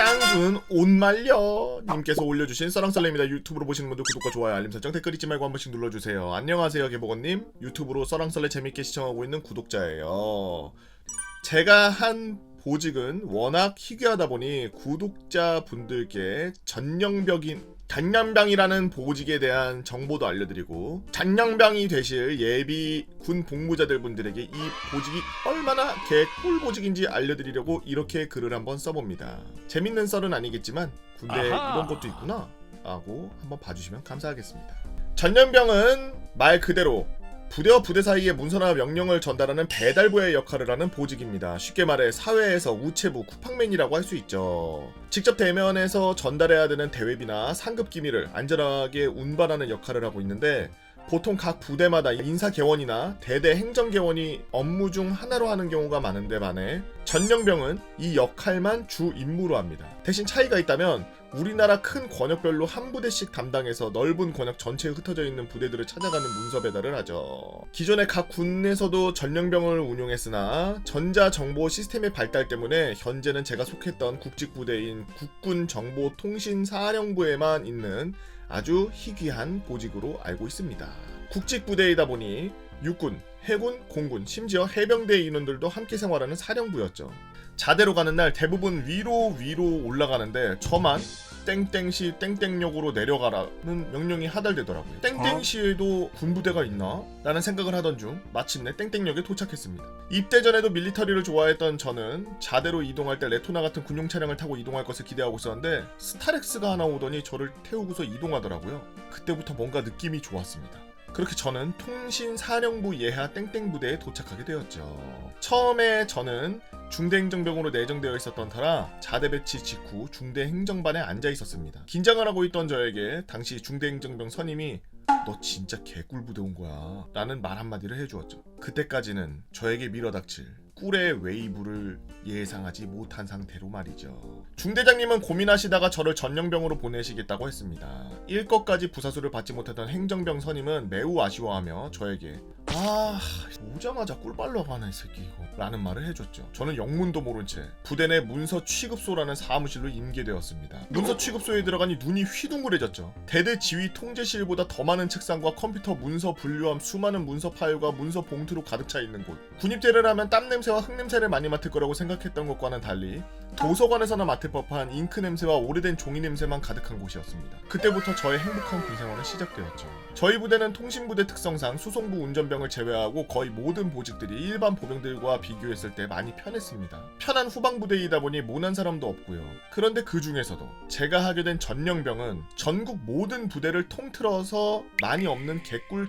짱군 옷말려 님께서 올려주신 써랑썰레입니다. 유튜브로 보시는 분들 구독과 좋아요 알림 설정 댓글 잊지 말고 한 번씩 눌러주세요. 안녕하세요 개보건님. 유튜브로 써랑썰레 재밌게 시청하고 있는 구독자예요. 제가 한 보직은 워낙 희귀하다 보니 구독자분들께 잔년병이라는 보직에 대한 정보도 알려드리고 잔년병이 되실 예비 군 복무자들 분들에게 이 보직이 얼마나 개꿀 보직인지 알려드리려고 이렇게 글을 한번 써봅니다. 재밌는 썰은 아니겠지만 군대에 이런 것도 있구나 하고 한번 봐주시면 감사하겠습니다. 잔년병은 말 그대로 부대와 부대 사이에 문서나 명령을 전달하는 배달부의 역할을 하는 보직입니다. 쉽게 말해 사회에서 우체부, 쿠팡맨이라고 할 수 있죠. 직접 대면해서 전달해야 되는 대외비나 상급 기밀을 안전하게 운반하는 역할을 하고 있는데 보통 각 부대마다 인사개원이나 대대 행정개원이 업무 중 하나로 하는 경우가 많은데 반해 전령병은 이 역할만 주 임무로 합니다. 대신 차이가 있다면 우리나라 큰 권역별로 한 부대씩 담당해서 넓은 권역 전체에 흩어져 있는 부대들을 찾아가는 문서 배달을 하죠. 기존에 각 군에서도 전령병을 운용했으나 전자정보 시스템의 발달 때문에 현재는 제가 속했던 국직부대인 국군정보통신사령부에만 있는 아주 희귀한 보직으로 알고 있습니다. 국직부대이다 보니 육군, 해군, 공군, 심지어 해병대 인원들도 함께 생활하는 사령부였죠. 자대로 가는 날 대부분 위로 올라가는데 저만 땡땡시 땡땡역으로 내려가라는 명령이 하달되더라고요. 땡땡시에도 군부대가 있나? 라는 생각을 하던 중 마침내 땡땡역에 도착했습니다. 입대 전에도 밀리터리를 좋아했던 저는 자대로 이동할 때 레토나 같은 군용 차량을 타고 이동할 것을 기대하고 있었는데 스타렉스가 하나 오더니 저를 태우고서 이동하더라고요. 그때부터 뭔가 느낌이 좋았습니다. 그렇게 저는 통신사령부 예하 땡땡부대에 도착하게 되었죠. 처음에 저는 중대행정병으로 내정되어 있었던 터라 자대 배치 직후 중대행정반에 앉아 있었습니다. 긴장을 하고 있던 저에게 당시 중대행정병 선임이 너 진짜 개꿀부대 온 거야 라는 말 한마디를 해주었죠. 그때까지는 저에게 밀어닥칠 꿀의 웨이브를 예상하지 못한 상태로 말이죠. 중대장님은 고민하시다가 저를 전령병으로 보내시겠다고 했습니다. 1거까지 부사수를 받지 못했던 행정병 선임은 매우 아쉬워하며 저에게 오자마자 꿀 빨러 가네 이 새끼 이거 라는 말을 해줬죠. 저는 영문도 모른 채 부대 내 문서 취급소라는 사무실로 임계되었습니다. 문서 취급소에 들어가니 눈이 휘둥그레졌죠. 대대 지휘 통제실보다 더 많은 책상과 컴퓨터 문서 분류함 수많은 문서 파일과 문서 봉투로 가득 차 있는 곳. 군입대를 하면 땀 냄새와 흙 냄새를 많이 맡을 거라고 생각했던 것과는 달리 도서관에서나 맡을 법한 잉크 냄새와 오래된 종이 냄새만 가득한 곳이었습니다. 그때부터 저의 행복한 군생활은 시작되었죠. 저희 부대는 통신부대 특성상 수송부 운전병을 제외하고 거의 모든 보직들이 일반 보병들과 비교했을 때 많이 편했습니다. 편한 후방부대이다 보니 모난 사람도 없고요. 그런데 그 중에서도 제가 하게 된 전령병은 전국 모든 부대를 통틀어서 많이 없는 개꿀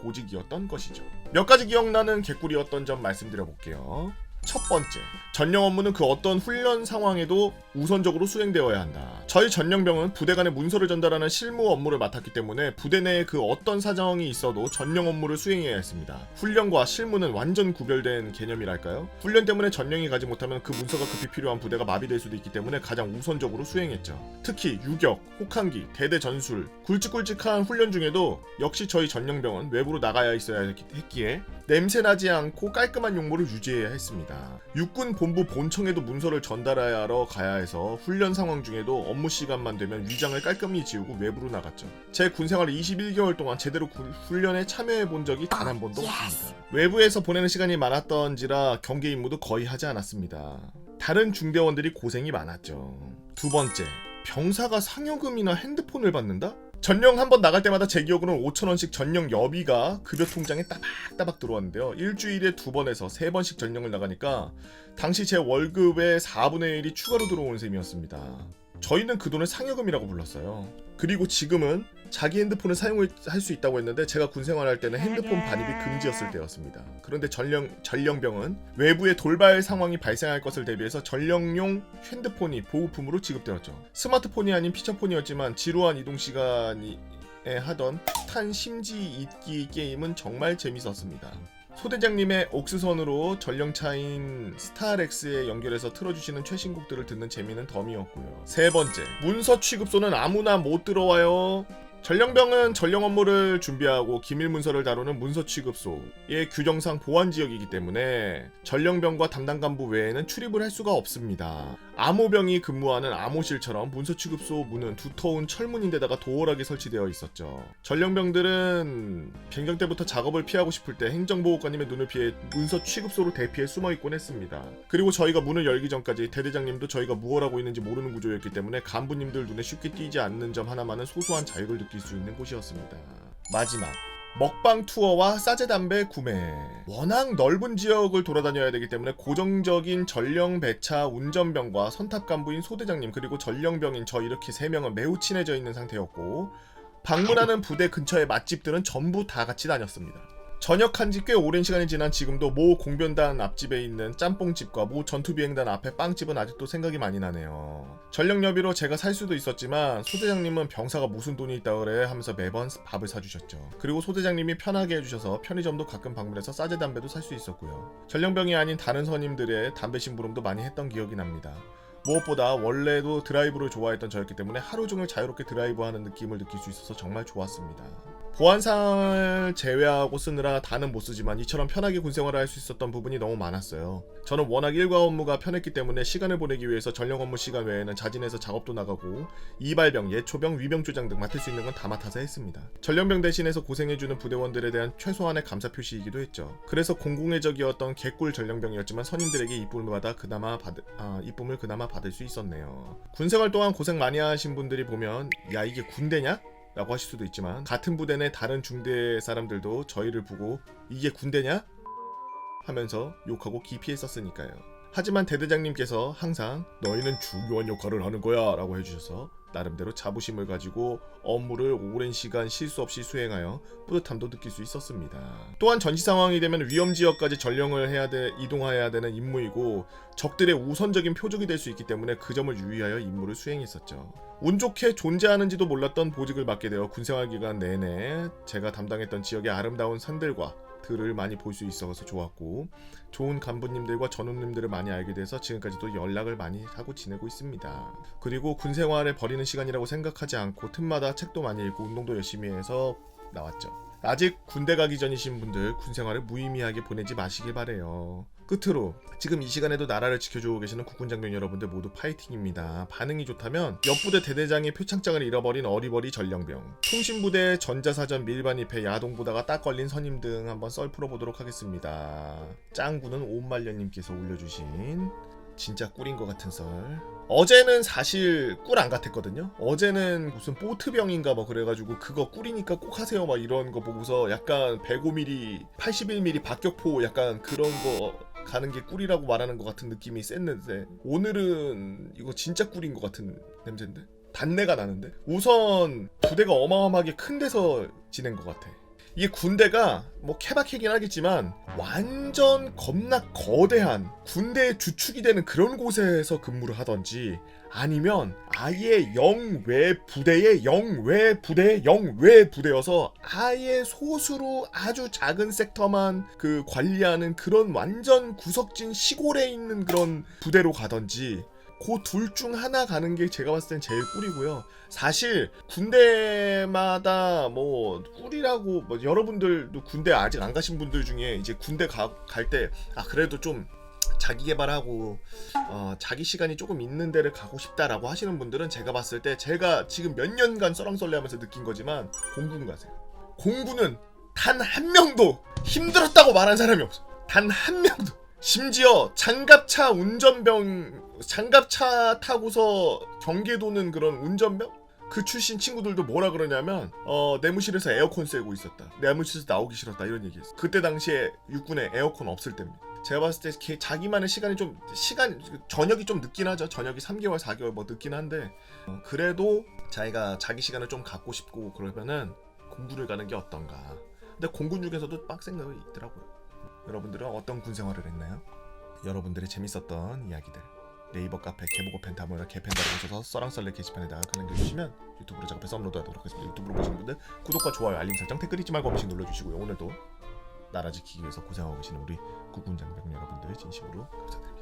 보직이었던 것이죠. 몇 가지 기억나는 개꿀이었던 점 말씀드려볼게요. 첫 번째, 전령 업무는 그 어떤 훈련 상황에도 우선적으로 수행되어야 한다. 저희 전령병은 부대 간의 문서를 전달하는 실무 업무를 맡았기 때문에 부대 내에 그 어떤 사정이 있어도 전령 업무를 수행해야 했습니다. 훈련과 실무는 완전 구별된 개념이랄까요? 훈련 때문에 전령이 가지 못하면 그 문서가 급히 필요한 부대가 마비될 수도 있기 때문에 가장 우선적으로 수행했죠. 특히 유격, 혹한기, 대대 전술, 굵직굵직한 훈련 중에도 역시 저희 전령병은 외부로 나가야 있어야 했기에 냄새나지 않고 깔끔한 용모를 유지해야 했습니다. 육군 본부 본청에도 문서를 전달하러 가야 해서 훈련 상황 중에도 업무 시간만 되면 위장을 깔끔히 지우고 외부로 나갔죠. 제 군생활 21개월 동안 제대로 훈련에 참여해 본 적이 단 한 번도 없습니다. 외부에서 보내는 시간이 많았던지라 경계 임무도 거의 하지 않았습니다. 다른 중대원들이 고생이 많았죠. 두 번째, 병사가 상여금이나 핸드폰을 받는다? 전령 한번 나갈 때마다 제 기억으로는 5,000원씩 전령 여비가 급여 통장에 따박따박 들어왔는데요. 일주일에 2번에서 3번씩 전령을 나가니까 당시 제 월급의 4분의 1이 추가로 들어오는 셈이었습니다. 저희는 그 돈을 상여금이라고 불렀어요. 그리고 지금은 자기 핸드폰을 사용할 수 있다고 했는데 제가 군생활할 때는 핸드폰 반입이 금지였을 때였습니다. 그런데 전령병은 외부의 돌발 상황이 발생할 것을 대비해서 전령용 핸드폰이 보급품으로 지급되었죠. 스마트폰이 아닌 피처폰이었지만 지루한 이동 시간에 하던 탄 심지 잊기 게임은 정말 재밌었습니다. 소대장님의 옥스선으로 전령차인 스타렉스에 연결해서 틀어주시는 최신곡들을 듣는 재미는 덤이었고요. 세 번째, 문서 취급소는 아무나 못 들어와요. 전령병은 전령 업무를 준비하고 기밀 문서를 다루는 문서 취급소의 규정상 보안 지역이기 때문에 전령병과 담당 간부 외에는 출입을 할 수가 없습니다. 암호병이 근무하는 암호실처럼 문서 취급소 문은 두터운 철문인데다가 도어락이 설치되어 있었죠. 전령병들은 변경 때부터 작업을 피하고 싶을 때 행정보호관님의 눈을 피해 문서 취급소로 대피해 숨어있곤 했습니다. 그리고 저희가 문을 열기 전까지 대대장님도 저희가 무엇 하고 있는지 모르는 구조였기 때문에 간부님들 눈에 쉽게 띄지 않는 점 하나만은 소소한 자유를 느낄 수 있는 곳이었습니다. 마지막, 먹방 투어와 싸제 담배 구매. 워낙 넓은 지역을 돌아다녀야 되기 때문에 고정적인 전령 배차 운전병과 선탑 간부인 소대장님 그리고 전령병인 저 이렇게 3명은 매우 친해져 있는 상태였고, 방문하는 부대 근처의 맛집들은 전부 다 같이 다녔습니다. 전역한 지 꽤 오랜 시간이 지난 지금도 모 공변단 앞집에 있는 짬뽕집과 모 전투비행단 앞에 빵집은 아직도 생각이 많이 나네요. 전력여비로 제가 살 수도 있었지만 소대장님은 병사가 무슨 돈이 있다 그래 하면서 매번 밥을 사주셨죠. 그리고 소대장님이 편하게 해주셔서 편의점도 가끔 방문해서 싸제 담배도 살 수 있었고요. 전령병이 아닌 다른 선임들의 담배 심부름도 많이 했던 기억이 납니다. 무엇보다 원래도 드라이브를 좋아했던 저였기 때문에 하루 종일 자유롭게 드라이브하는 느낌을 느낄 수 있어서 정말 좋았습니다. 보안상을 제외하고 쓰느라 다는 못 쓰지만 이처럼 편하게 군생활을 할 수 있었던 부분이 너무 많았어요. 저는 워낙 일과 업무가 편했기 때문에 시간을 보내기 위해서 전령 업무 시간 외에는 자진해서 작업도 나가고 이발병, 예초병, 위병조장 등 맡을 수 있는 건 다 맡아서 했습니다. 전령병 대신해서 고생해주는 부대원들에 대한 최소한의 감사 표시이기도 했죠. 그래서 공공의 적이었던 개꿀 전령병이었지만 선임들에게 이쁨을 그나마 받을 수 있었네요. 군생활 동안 고생 많이 하신 분들이 보면 야 이게 군대냐? 라고 하실 수도 있지만 같은 부대 내 다른 중대 사람들도 저희를 보고 이게 군대냐? 하면서 욕하고 기피했었으니까요. 하지만 대대장님께서 항상 너희는 중요한 역할을 하는 거야 라고 해주셔서 나름대로 자부심을 가지고 업무를 오랜 시간 실수 없이 수행하여 뿌듯함도 느낄 수 있었습니다. 또한 전시 상황이 되면 위험 지역까지 전령을 이동해야 되는 임무이고 적들의 우선적인 표적이 될 수 있기 때문에 그 점을 유의하여 임무를 수행했었죠. 운 좋게 존재하는지도 몰랐던 보직을 맡게 되어 군생활 기간 내내 제가 담당했던 지역의 아름다운 산들과 들을 많이 볼 수 있어서 좋았고 좋은 간부님들과 전우님들을 많이 알게 돼서 지금까지도 연락을 많이 하고 지내고 있습니다. 그리고 군생활을 버리는 시간이라고 생각하지 않고 틈마다 책도 많이 읽고 운동도 열심히 해서 나왔죠. 아직 군대 가기 전이신 분들 군생활을 무의미하게 보내지 마시길 바래요. 끝으로 지금 이 시간에도 나라를 지켜주고 계시는 국군장병 여러분들 모두 파이팅입니다. 반응이 좋다면 옆부대 대대장이 표창장을 잃어버린 어리버리 전령병, 통신부대 전자사전 밀반입해 야동보다가 딱 걸린 선임 등 한번 썰 풀어보도록 하겠습니다. 짱구는 온말년님께서 올려주신 진짜 꿀인 것 같은 썰. 어제는 사실 꿀 안 같았거든요. 어제는 무슨 보트병인가 뭐 그래가지고 그거 꿀이니까 꼭 하세요 막 이런 거 보고서 약간 105mm, 81mm 박격포 약간 그런 거 가는 게 꿀이라고 말하는 것 같은 느낌이 셌는데 오늘은 이거 진짜 꿀인 것 같은 냄새인데? 단내가 나는데? 우선 부대가 어마어마하게 큰 데서 지낸 것 같아. 이게 군대가 뭐 케바케긴 하겠지만 완전 겁나 거대한 군대의 주축이 되는 그런 곳에서 근무를 하던지 아니면 아예 영외 부대의 영외 부대의 영외 부대여서 아예 소수로 아주 작은 섹터만 그 관리하는 그런 완전 구석진 시골에 있는 그런 부대로 가던지 그 둘 중 하나 가는 게 제가 봤을 땐 제일 꿀이고요. 사실 군대마다 뭐 꿀이라고 뭐 여러분들도 군대 아직 안 가신 분들 중에 이제 군대 갈 때 그래도 좀 자기 개발하고 자기 시간이 조금 있는 데를 가고 싶다라고 하시는 분들은 제가 봤을 때 제가 지금 몇 년간 썰렁썰레하면서 느낀 거지만 공군 가세요. 공군은 단 한 명도 힘들었다고 말한 사람이 없어. 단 한 명도. 심지어 장갑차 타고서 경계 도는 그런 운전병? 그 출신 친구들도 뭐라 그러냐면 내무실에서 에어컨 쐬고 있었다. 내무실에서 나오기 싫었다 이런 얘기했어. 그때 당시에 육군에 에어컨 없을 때입니다. 제가 봤을 때 자기만의 시간이 저녁이 좀 늦긴 하죠. 저녁이 3개월 4개월 뭐 늦긴 한데 그래도 자기가 자기 시간을 좀 갖고 싶고 그러면은 공군을 가는 게 어떤가. 근데 공군 중에서도 빡센 거 있더라고요. 여러분들은 어떤 군 생활을 했나요? 여러분들의 재밌었던 이야기들 네이버 카페 개보고 펜타모나 개펜다로 오셔서 썰랑썰레 게시판에다가 그냥 남겨주시면 유튜브로 작업해서 업로드하도록 하겠습니다. 유튜브로 보시는 분들 구독과 좋아요 알림 설정 댓글 잊지 말고 한 번씩 눌러주시고요. 오늘도 나라 지키기 위해서 고생하고 계시는 우리 국군 장병 여러분들 진심으로 감사드립니다.